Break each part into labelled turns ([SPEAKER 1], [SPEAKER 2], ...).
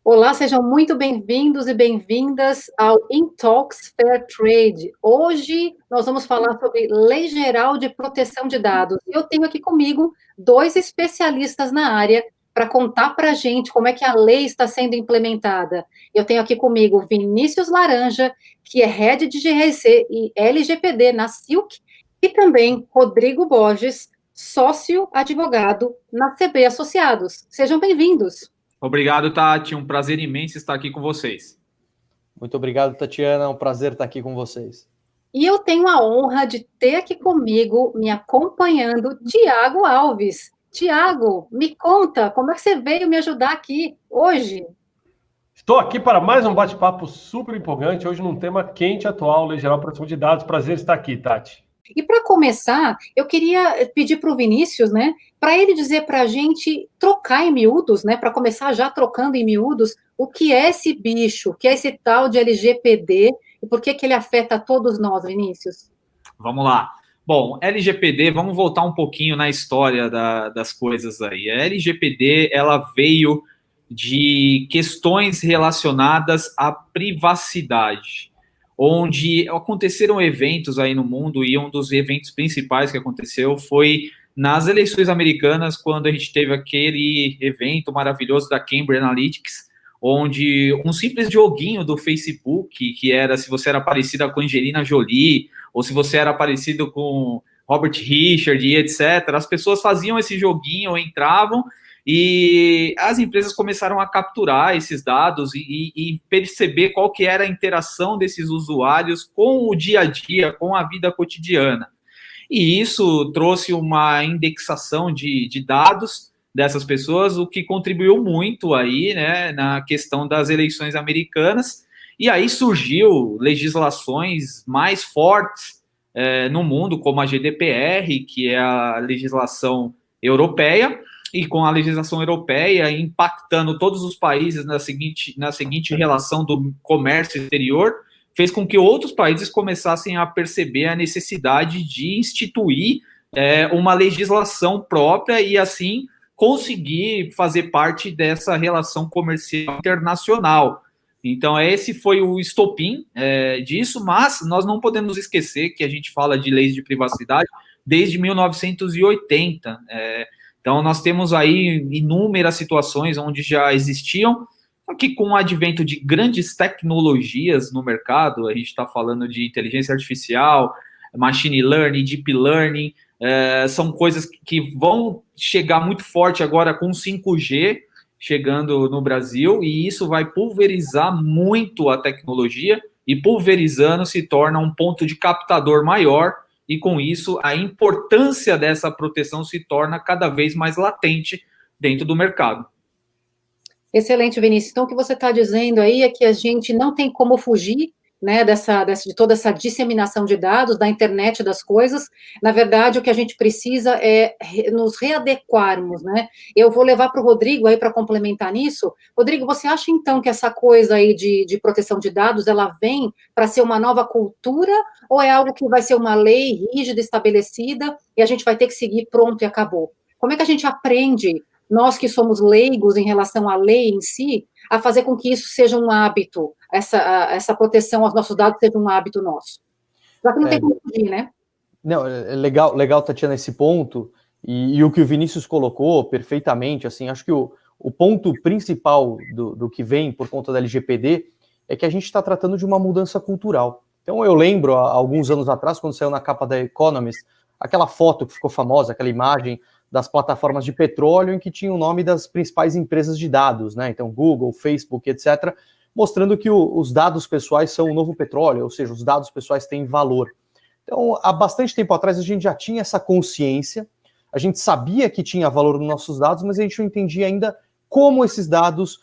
[SPEAKER 1] Olá, sejam muito bem-vindos e bem-vindas ao InTalks Fair Trade. Hoje nós vamos falar sobre Lei Geral de Proteção de Dados. Eu tenho aqui comigo dois especialistas na área para contar para a gente como é que a lei está sendo implementada. Eu tenho aqui comigo Vinícius Laranja, que é Head de GRC e LGPD na Silk, e também Rodrigo Borges, sócio advogado na CB Associados. Sejam bem-vindos.
[SPEAKER 2] Obrigado, Tati. Um prazer imenso estar aqui com vocês.
[SPEAKER 3] Muito obrigado, Tatiana. É um prazer estar aqui com vocês.
[SPEAKER 1] E eu tenho a honra de ter aqui comigo, me acompanhando, Tiago Alves. Tiago, me conta, como é que você veio me ajudar aqui hoje?
[SPEAKER 4] Estou aqui para mais um bate-papo super empolgante, hoje num tema quente e atual, Lei Geral de Proteção de Dados. Prazer estar aqui, Tati.
[SPEAKER 1] E para começar, eu queria pedir para o Vinícius, né, para ele dizer para a gente trocar em miúdos, né, para começar já trocando em miúdos, o que é esse bicho, o que é esse tal de LGPD e por que que ele afeta todos nós, Vinícius?
[SPEAKER 2] Vamos lá. Bom, LGPD, vamos voltar um pouquinho na história das coisas aí. A LGPD, ela veio de questões relacionadas à privacidade, onde aconteceram eventos aí no mundo, e um dos eventos principais que aconteceu foi nas eleições americanas, quando a gente teve aquele evento maravilhoso da Cambridge Analytics, onde um simples joguinho do Facebook, que era se você era parecida com Angelina Jolie, ou se você era parecido com Robert Richard e etc., as pessoas faziam esse joguinho, entravam, e as empresas começaram a capturar esses dados e perceber qual que era a interação desses usuários com o dia a dia, com a vida cotidiana. E isso trouxe uma indexação de dados dessas pessoas, o que contribuiu muito aí, né, na questão das eleições americanas. E aí surgiu legislações mais fortes no mundo, como a GDPR, que é a legislação europeia, e com a legislação europeia impactando todos os países na seguinte relação do comércio exterior, fez com que outros países começassem a perceber a necessidade de instituir uma legislação própria e, assim, conseguir fazer parte dessa relação comercial internacional. Então, esse foi o estopim disso, mas nós não podemos esquecer que a gente fala de leis de privacidade desde 1980. Então, nós temos aí inúmeras situações onde já existiam, só que com o advento de grandes tecnologias no mercado, a gente está falando de inteligência artificial, machine learning, deep learning, são coisas que vão chegar muito forte agora com 5G chegando no Brasil, e isso vai pulverizar muito a tecnologia, e pulverizando se torna um ponto de captador maior, e com isso a importância dessa proteção se torna cada vez mais latente dentro do mercado.
[SPEAKER 1] Excelente, Vinícius. Então, o que você está dizendo aí é que a gente não tem como fugir, né, de toda essa disseminação de dados, da internet das coisas. Na verdade, o que a gente precisa é nos readequarmos, né? Eu vou levar para o Rodrigo aí para complementar nisso. Rodrigo, você acha então que essa coisa aí de proteção de dados, ela vem para ser uma nova cultura, ou é algo que vai ser uma lei rígida, estabelecida, e a gente vai ter que seguir pronto e acabou? Como é que a gente aprende, nós que somos leigos em relação à lei em si, a fazer com que isso seja um hábito, essa proteção aos nossos dados seja um hábito nosso? Já que não tem como fugir, né?
[SPEAKER 3] Não, é legal, Tatiana, esse ponto, e o que o Vinícius colocou perfeitamente, assim, acho que o ponto principal do que vem por conta da LGPD é que a gente está tratando de uma mudança cultural. Então, eu lembro, há alguns anos atrás, quando saiu na capa da Economist, aquela foto que ficou famosa, aquela imagem das plataformas de petróleo em que tinha o nome das principais empresas de dados, né? Então, Google, Facebook, etc., mostrando que os dados pessoais são o novo petróleo, ou seja, os dados pessoais têm valor. Então, há bastante tempo atrás, a gente já tinha essa consciência, a gente sabia que tinha valor nos nossos dados, mas a gente não entendia ainda como esses dados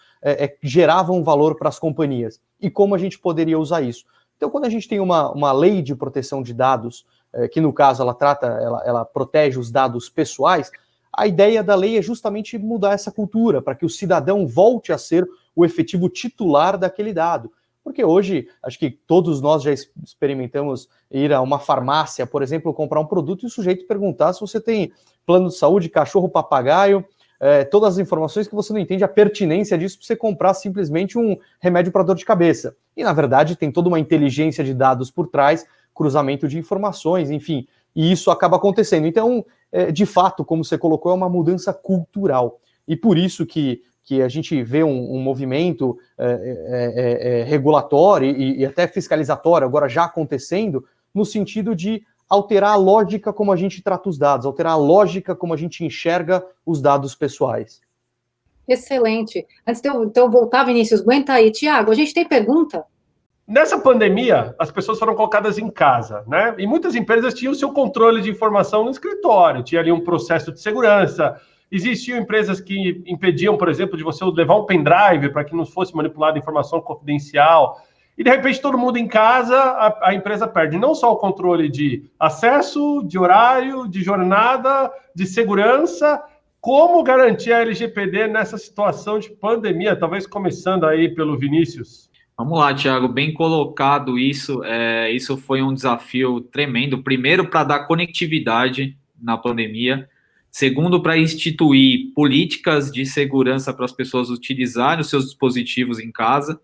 [SPEAKER 3] geravam valor para as companhias e como a gente poderia usar isso. Então, quando a gente tem uma lei de proteção de dados, que no caso ela protege os dados pessoais, a ideia da lei é justamente mudar essa cultura, para que o cidadão volte a ser o efetivo titular daquele dado. Porque hoje, acho que todos nós já experimentamos ir a uma farmácia, por exemplo, comprar um produto e o sujeito perguntar se você tem plano de saúde, cachorro, papagaio, todas as informações que você não entende a pertinência disso para você comprar simplesmente um remédio para dor de cabeça. E, na verdade, tem toda uma inteligência de dados por trás, cruzamento de informações, enfim, e isso acaba acontecendo. Então, de fato, como você colocou, é uma mudança cultural. E por isso que a gente vê um movimento regulatório e até fiscalizatório agora já acontecendo, no sentido de alterar a lógica como a gente trata os dados, alterar a lógica como a gente enxerga os dados pessoais.
[SPEAKER 1] Excelente. Antes de eu voltar, Vinícius, aguenta aí. Tiago, a gente tem pergunta?
[SPEAKER 4] Nessa pandemia, as pessoas foram colocadas em casa, né? E muitas empresas tinham o seu controle de informação no escritório, tinha ali um processo de segurança. Existiam empresas que impediam, por exemplo, de você levar um pendrive para que não fosse manipulada informação confidencial. E, de repente, todo mundo em casa, a empresa perde não só o controle de acesso, de horário, de jornada, de segurança. Como garantir a LGPD nessa situação de pandemia? Talvez começando aí pelo Vinícius.
[SPEAKER 2] Vamos lá, Thiago, bem colocado isso. Isso foi um desafio tremendo. Primeiro, para dar conectividade na pandemia. Segundo, para instituir políticas de segurança para as pessoas utilizarem os seus dispositivos em casa.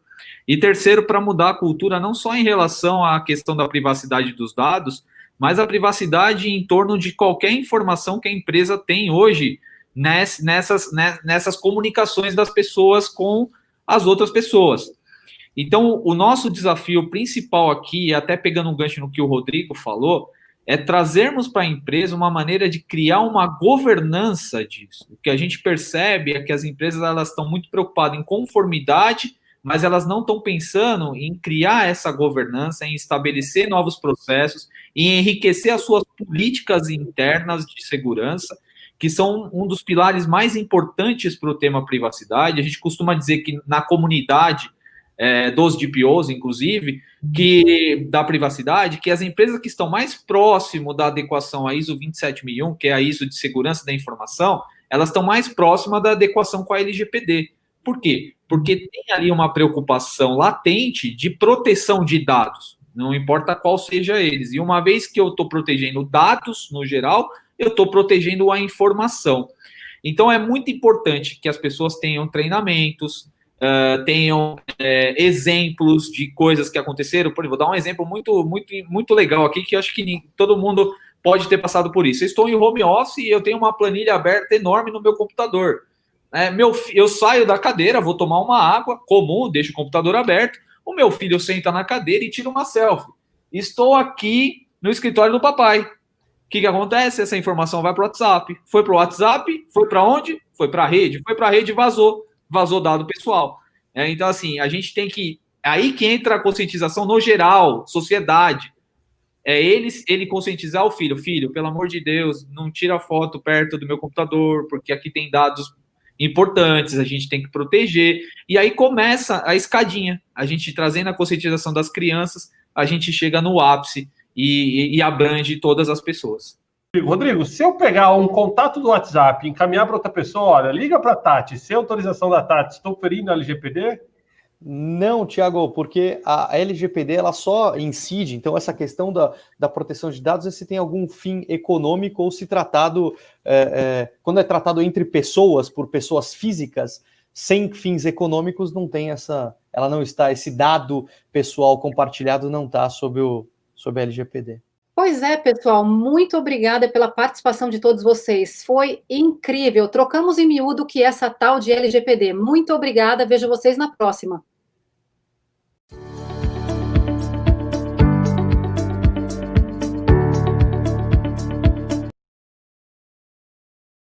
[SPEAKER 2] E terceiro, para mudar a cultura, não só em relação à questão da privacidade dos dados, mas a privacidade em torno de qualquer informação que a empresa tem hoje nessas comunicações das pessoas com as outras pessoas. Então, o nosso desafio principal aqui, até pegando um gancho no que o Rodrigo falou, é trazermos para a empresa uma maneira de criar uma governança disso. O que a gente percebe é que as empresas elas estão muito preocupadas em conformidade, mas elas não estão pensando em criar essa governança, em estabelecer novos processos, em enriquecer as suas políticas internas de segurança, que são um dos pilares mais importantes para o tema privacidade. A gente costuma dizer que na comunidade dos DPOs, inclusive, da privacidade, que as empresas que estão mais próximo da adequação à ISO 27001, que é a ISO de segurança da informação, elas estão mais próximas da adequação com a LGPD. Por quê? Porque tem ali uma preocupação latente de proteção de dados, não importa qual seja eles. E uma vez que eu estou protegendo dados, no geral, eu estou protegendo a informação. Então, é muito importante que as pessoas tenham treinamentos, tenham exemplos de coisas que aconteceram. Por exemplo, vou dar um exemplo muito legal aqui, que eu acho que todo mundo pode ter passado por isso. Eu estou em home office e eu tenho uma planilha aberta enorme no meu computador. Eu saio da cadeira, vou tomar uma água comum, deixo o computador aberto, o meu filho senta na cadeira e tira uma selfie. Estou aqui no escritório do papai. O que acontece? Essa informação vai para o WhatsApp. Foi para o WhatsApp, foi para onde? Foi para a rede. Foi para a rede e vazou dado pessoal. Então, assim, a gente tem que... Aí que entra a conscientização no geral, sociedade. Ele conscientizar o filho. Filho, pelo amor de Deus, não tira foto perto do meu computador, porque aqui tem dados importantes, a gente tem que proteger. E aí começa a escadinha. A gente trazendo a conscientização das crianças, a gente chega no ápice e abrange todas as pessoas.
[SPEAKER 4] Rodrigo, se eu pegar um contato do WhatsApp e encaminhar para outra pessoa, olha, liga para a Tati, sem autorização da Tati, estou ferindo a LGPD?
[SPEAKER 3] Não, Tiago, porque a LGPD ela só incide, então essa questão da proteção de dados é se tem algum fim econômico ou se tratado, quando é tratado entre pessoas, por pessoas físicas, sem fins econômicos, não tem ela não está, esse dado pessoal compartilhado não está sob a LGPD.
[SPEAKER 1] Pois é, pessoal, muito obrigada pela participação de todos vocês. Foi incrível. Trocamos em miúdo o que é essa tal de LGPD. Muito obrigada, vejo vocês na próxima.